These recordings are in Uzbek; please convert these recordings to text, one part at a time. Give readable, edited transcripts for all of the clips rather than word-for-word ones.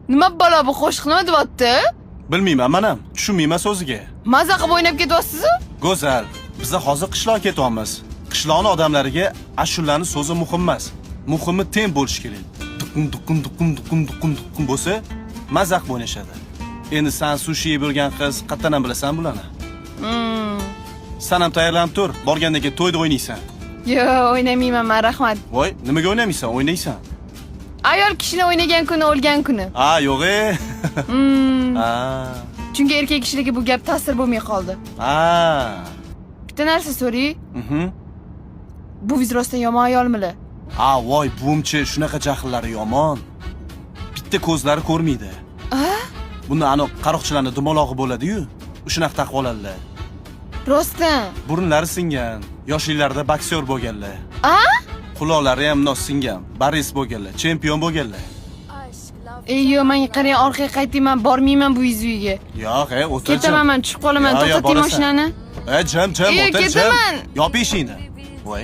Nima balo bu qo'shiq nima deyapti? Bilmayman, men ham tushunmayman so'ziga. Maza qilib o'ynab ketyapsiz-ku? Go'zal, biz hozir qishloqqa ketyapmiz. Qishloqning odamlariga ashulaning so'zi muhim emas. Muhimi teng bo'lish kerak. Duqum bo'lsa, maza qilib o'ynashadi. Endi sen sushi yeb yurgan qiz qatdan bilasan bularni? Sen ham tayyorlanib tur, borgandan keyin to'yda o'ynaysan. Yo'q, o'ynamayman, men rahmat. Voy, nimaga o'ynamaysan? O'ynaysan. Ayol kishini o'ynagan kuni o'lgan kuni. Yo'q-e. Chunki erkak kishiga bu gap ta'sir bo'lmay qoldi. Bitta narsa so'ray. Bu vizrosdan yomon ayolmili? Voy, buvimchi, shunaqa jahllari yomon. Bitta ko'zlari ko'rmaydi. Buni aniq qaroqchilarning dumolog'i bo'ladi-yu, shunaqa taqib oladilar. Rostdan. Burunlari singan, yoshliklarida boksyor bo'lganlar. Quloqlari ham nos singan, baris bo'lganlar, chempion bo'lganlar. Yo'q, men qarang, orqaga qaytayman, bormayman bu uyiga. Yo'q, o'tir. Ketaman, men tushib qolaman, to'xtating mashinani. Jim, o'tir, ketaman. Yop eshikni. Voy.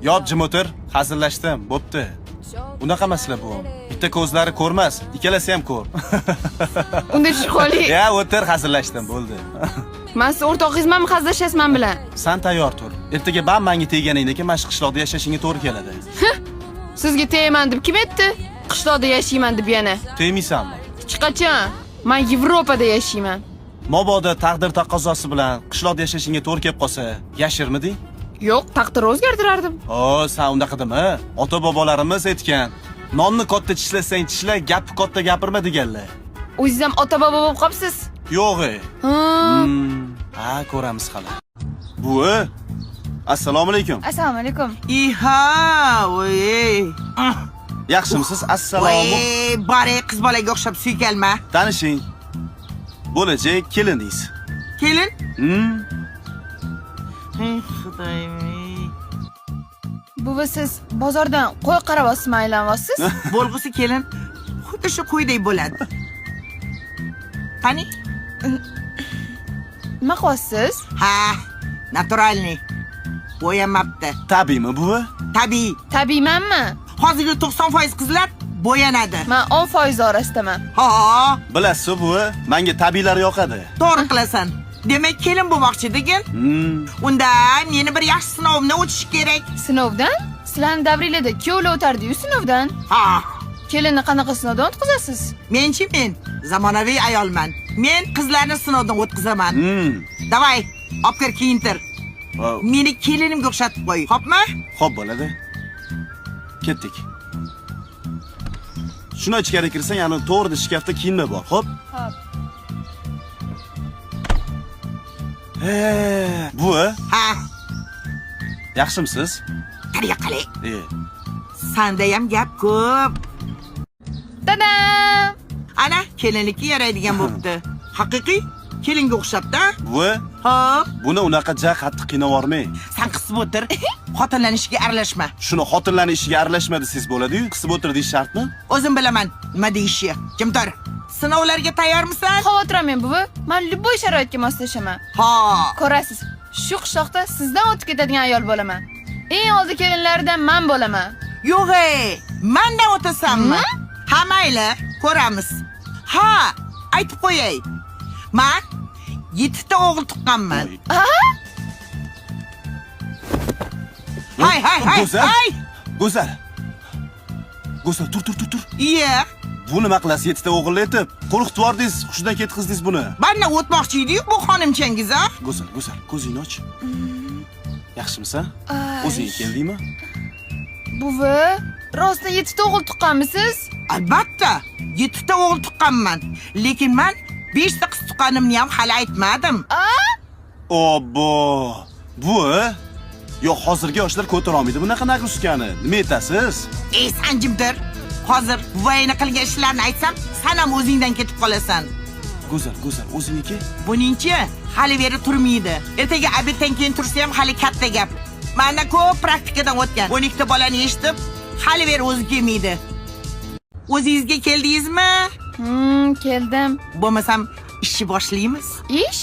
Yop, jim o'tir, hazillashdim, bo'pti. Unaqa masala bu. Bitta ko'zlari ko'rmas, ikkalasi ham ko'r. Unda tushib qoling. O'tir, hazillashdim, bo'ldi. Men siz o'rtog'ingizmanmi hazillashasiz men bilan? Sen tayyor tur. Ertaga menga teganingdan keyin mana qishloqda yashashingga to'g'ri keladi. Sizga tegman deb kim aytdi? Qishloqda yashayman deb yana. Tegmaysanmi? Hech qachon. Men Yevropada yashayman. Mabodo taqdir taqozosi bilan qishloqda yashashingga to'g'ri kelib qolsa, yashirmiding? Yo'q, taqdir o'zgartirardim. Sen undaqadimi? Ota-bobolarimiz aytgan, nonni katta tishlasang tishla, gapni katta gapirma deganlar. O'zingiz ham ota-bobo bo'lib qolibsiz? Yo'q-e. Ko'ramiz hali. Buvi, assalomu alaykum. Assalomu alaykum. Voy. Yaxshimisiz? Assalomu. Bari qiz bolaga o'xshab suykalma. Tanishing. Bo'lajak keliningiz. Kelin? Buvi, siz bozordan qo'y qaravosizmi, aylanasiz? Bo'lg'usi kelin xuddi shu qo'ydek bo'ladi. Qani? Nima qilyapsiz? Naturalniy. Bo'yanmabdi. Tabiiymi buvi? Tabiiy. Tabiiymanmi? Hozirgi 90% qizlar bo'yanadi. Men 10% orasidaman. Bilasiz buvi, menga tabiiylar yoqadi. To'g'ri qilasan. Demak, kelin bo'lmoqchi degin? Unda meni bir yaxshi sinovimdan o'tish kerak. Sinovdan? Sizlarning davringlarda kuyovlar o'tardi-yu sinovdan. Kelinni qanaqa sinovdan o'tkazasiz? Men zamonaviy ayolman. Men qizlarni sinovdan o'tkazaman. Davay, olib kir kiyintir. Meni kelinimga o'xshatib qo'y. Xo'pmi? Xo'p bo'ladi. Ketdik. Shuni ichkari kirsang, yana to'g'ri shkafda kiyinma bor, xo'p? Xo'p. Buvi? Yaxshimisiz? Qariya qali. Sanda ham gap ko'p. Tadam! Ana, kelinlikka yaraydigan bo'pti. Haqiqiy kelinga o'xshabdi. Buvi? Buni unaqa qattiq qiynayvermang. Sen qisib o'tir. Xotinlarning ishiga aralashma. Shuni xotinlarning ishiga aralashma desangiz bo'ladi-yu, qisib o'tir deyish shartmi? O'zim bilaman nima deyishni. Kim tur? Sinovlarga tayyormisan? Xavotirlanmang buvi. Men любой sharoitga moslashaman. Ko'rasiz, shu qishloqda sizdan o'tib ketadigan ayol bo'laman. Eng oldi kelinlardan men bo'laman. Yo'q-e, mendan o'tasanmi? Mayli, ko'ramiz. Aytib qo'yay. Men 7 ta o'g'il tuqqanman. Go'zal. Tur. Bu nima qilasiz 7 ta o'g'il etib? Qo'rqitib yordingiz, hushidan ketqizdingiz buni. Mendan o'tmoqchi edi-yu bu xonimchangiz, Go'zal, ko'zingni och. Yaxshimisan? O'zing keldingmi? Buvi, rostdan 7 ta o'g'il tuqqanmisiz? Albatta, 7 ta o'g'il tuqqanman. Lekin men 5 ta qiz tuqqanimni ham hali aytmadim. Obbo! Buvi? Yo'q, hozirgi yoshlar ko'tara olmaydi bunaqa nagruskani. Nima aytasiz? San jimdir. Hozir buvayni qilgan ishlarni aytsam, sen ham o'zingdan ketib qolasan. Go'zal, o'zingniki? Buningchi hali beri turmaydi. Ertaga obeddan keyin tursa ham hali katta gap. Menda ko'p praktikadan o'tgan. 12 ta bolani eshitib, hali beri o'zi kelmaydi. O'zingizga keldingizmi? Keldim. Bo'lmasam ishni boshlaymiz. Ish?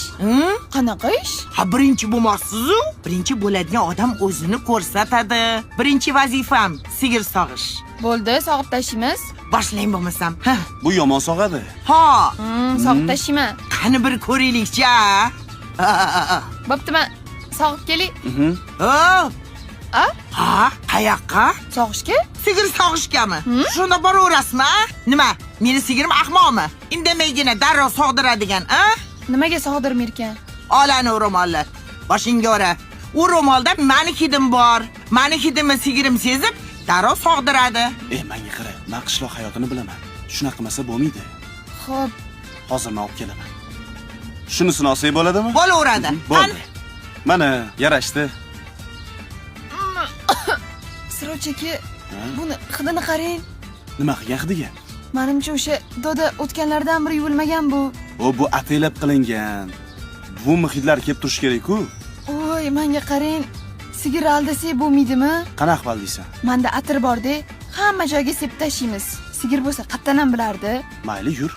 Qanaqa ish? Ha, birinchi bo'lmoqsiz-ku. Birinchi bo'ladigan odam o'zini ko'rsatadi. Birinchi vazifam sigir sog'ish. Bo'ldi, sog'ib tashlaymiz. Boshlang bo'lmasam. Ha. Bu yomon sog'adi. Ha. Sog'ib tashlayman. Qani bir ko'raylik-chi. Bo'pti, men sog'ib kelay. Oh. A? Ha, qayoqqa? Sog'ishga? Sigir sog'ishgami? Shunda boraverasizmi? Nima? Meni sigirim ahmoqmi? Indamaygina darrov sog'diradigan, a? Nimaga sog'dirmaykan? Olani ro'mollar. Boshingga ora. U ro'molda mani hidim bor. Mani hidimni sigirim sezib, darrov sog'diradi. Menga qara, men qishloq hayotini bilaman. Shunaqa qilmasa bo'lmaydi. Xo'p, Hozir men olib kelaman. Shunisini olsak bo'ladimi? Bo'laveradi. Bo'ldi. Mana, yarashdi. Sirochaki, buni hidini qarang. Nima qilgan hidiga? Menimcha o'sha doda o'tganlardan biri yuvilmagan bu. Bu ataylab qilingan. Bu hidlar kelib turish kerak-ku. Voy, menga qarang. Sigir aldasak bo'lmaydimi? Qanaqa qildiysan? Menda atir bor-da, hamma joyga sepib tashlaymiz. Sigir bo'lsa qattan ham bilardi. Mayli, yur.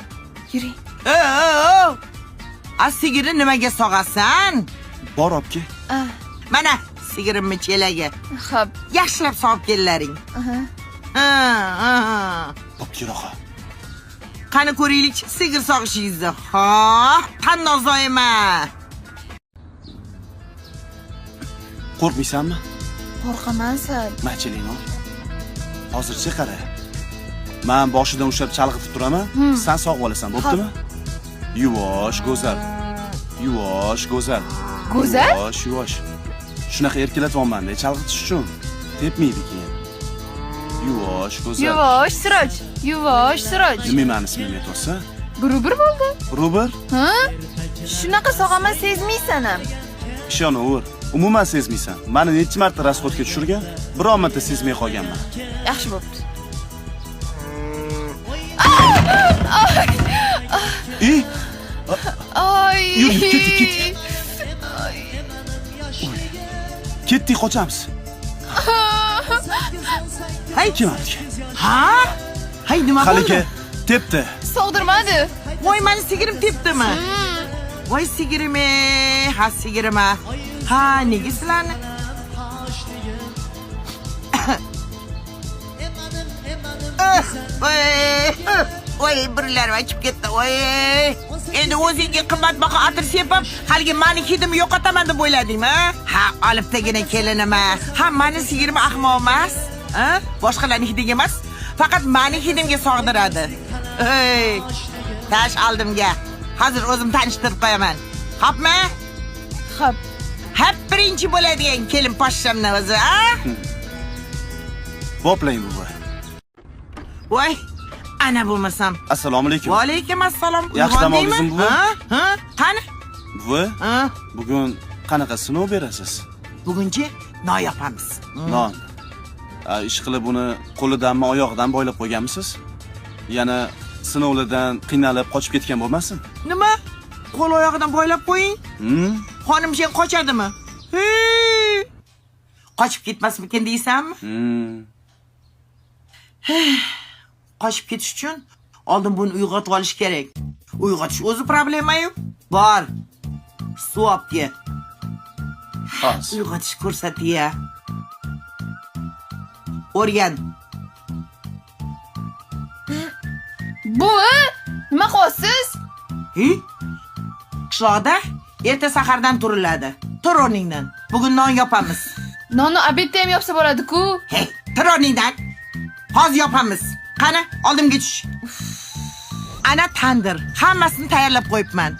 Yuring. A sigirni nimaga sog'asan? Bor obke. Mana sigirimni chelagi. Xo'p. Yaxshilab sog'ib kellaring. Bo'pti, yuraqa. Qani ko'raylik sigir sog'ishingizni. Ha, tannozoyma. Qo'rqmaysanmi? Qo'rqaman sal. Machiling ol. Hozircha qara. Men boshidan ushlab chalg'itib turaman, sen sog'ib olasan, bo'ptimi? Yuvosh, go'zal. Yuvosh, go'zal. Go'zal? Yuvosh. Shunaqa erkalatyapman-da, chalg'itish uchun. Tepmaydi keyin. Yuvosh, go'zal. Yuvosh, Siroj. Yuvosh, Siroj. Nima meni ismimni aytsa? Burubur bo'ldi. Burubur? Ha? Shunaqa sog'aman sezmaysan ham. Ishonaver. Umuman sezmaysan. Meni necha marta rasxodga tushirgan? Biron marta sezmay qolganman. Yaxshi bo'pti. Ay! Yur, ket. Ketdik, qochamiz. Hay, Kim aka? ha? Hay, nima bo'ldi? Qalika, tepdi. Sog'dirmadi. Voy, meni sigirim tepdimi? Voy sigirim, ha sigirim. Ha, nega sizlarni? Voy, birlar ochib ketdi. Voy. Endi o'zingga qimmatbaho atir sepib, haligi meni hidimni yo'qotaman deb o'yladingmi? Ha, olibdagina kelinima. Ha, meni sigirim ahmoq emas. Ha? Boshqalarning hidiga emas, faqat meni hidimga sog'diradi. Ey, tash oldimga. Hozir o'zim tanishtirib qo'yaman. Xo'pmi? Xo'p. Hep birinchi bo'ladigan kelin poshshamni o'zi, ha? Boplang buva. Voy, ana bo'lmasam. Assalomu alaykum. Va alaykum assalom. Yaxshi dam oldingizmi buva? Ha? Qani? Buva, Ha? bugun qanaqa sinov berasiz? Bugunchi non yopamiz. Non. Ish qilib uni qo'lidanmi, oyog'idan boylab qo'yganmisiz? Yana sinovlardan qiynalib qochib ketgan bo'lmasin? Nima? Qo'l oyog'idan boylab qo'ying. Xonimjon qochadimi? Qochib ketmasmikin deysanmi? Qochib ketish uchun oldin buni uyg'otib olish kerak. Uyg'otish o'zi problema-yu. Bor. Suv olib kel. Hozir. Uyg'otish ko'rsatiya. O'rgan. Buvi, nima qilyapsiz? Qishloqda erta sahardan turiladi. Tur o'rningdan. Bugun non yopamiz. Nonni obedda ham yopsa bo'ladi-ku. Hey, tur o'rningdan. Hozir yopamiz. Qani, oldimga tush. Ana tandir. Hammasini tayyorlab qo'yibman.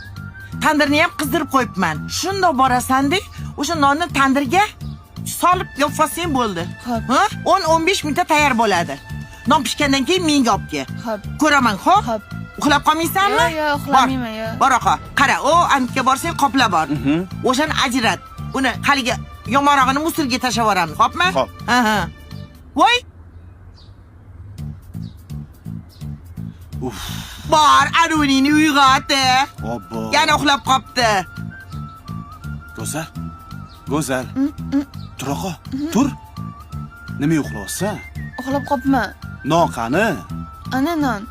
Tandirni ham qizdirib qo'yibman. Shunda borasan-da, o'sha nonni tandirga solib yopsang bo'ldi. Xo'p. Ha? 10-15 minutda tayyor bo'ladi. Non pishgandan keyin menga olib kel. Xo'p. Ko'raman, xo'p? Xo'p. Uxlab qolmaysanmi? Yo'q, uxlamayman, yo'q. Bor oqa. Qara, o antga borsang qopla bor. O'shani ajrat. Uni haliga yomonrog'ini musulga tashlab yuboramiz, xo'pmi? Xo'p. Aha. Voy. Bor, Arunini uyg'otdi. Obbo. Yana uxlab qopti. Go'zal. Go'zal. Tur oqa. Tur. Nima uxlayapsan? Uxlab qopman. Non qani? Ana non.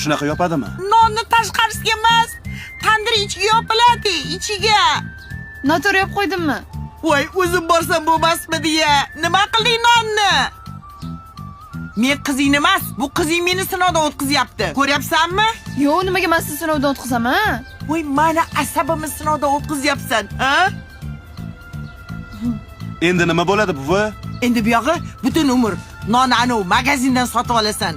shunaqa yopadimi? Nonni tashqarisiga emas, tandir ichiga yopiladi, ichiga. Noto'g'ri yop qo'ydimmi? Voy, o'zim borsam bo'lmasmidi-ya? Nima qilding nonni? Men qizing emas, bu qizing meni sinovdan o'tkazyapti. Ko'ryapsanmi? Yo'q, nimaga men sizni sinovdan o'tkazaman? Voy, meni asabimni sinovdan o'tkazyapsan, ha? Endi nima bo'ladi, buvi? Endi bu yog'i butun umr nonni anav magazindan sotib olasan.